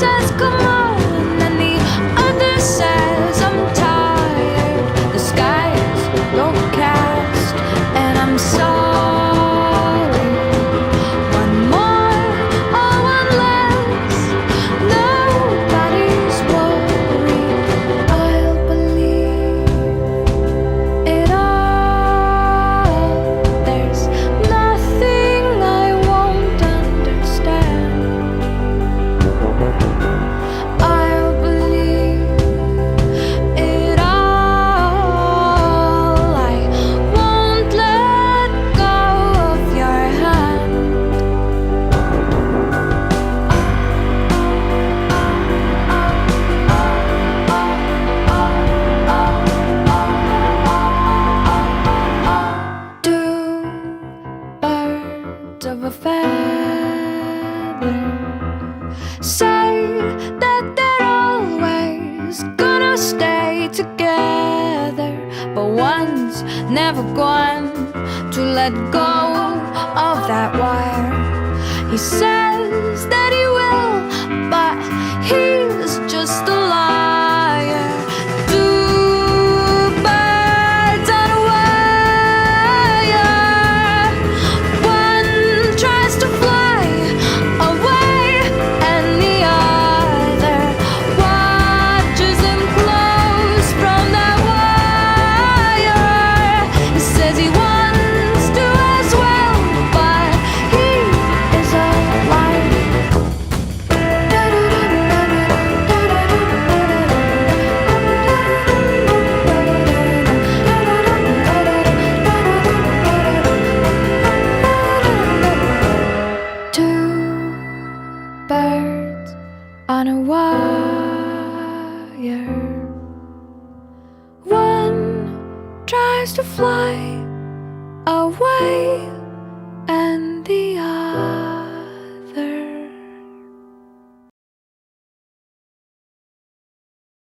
says come on, and the other says I'm tired. The skies overcast, and I'm sorry. One more or one less, nobody's worried. I'll believe it all. There's nothing I won't understand. I'll believe it all. I won't let go of your hand. Two birds of a feather say that they're always gonna stay together, but one's never going to let go of that wire. He says that he will, but he's just a liar. Two birds on a wire. One tries to fly away, and the other watches him close from that wire. He says he wants to as well, but he is a liar. Two birds on a wire. One tries to fly away,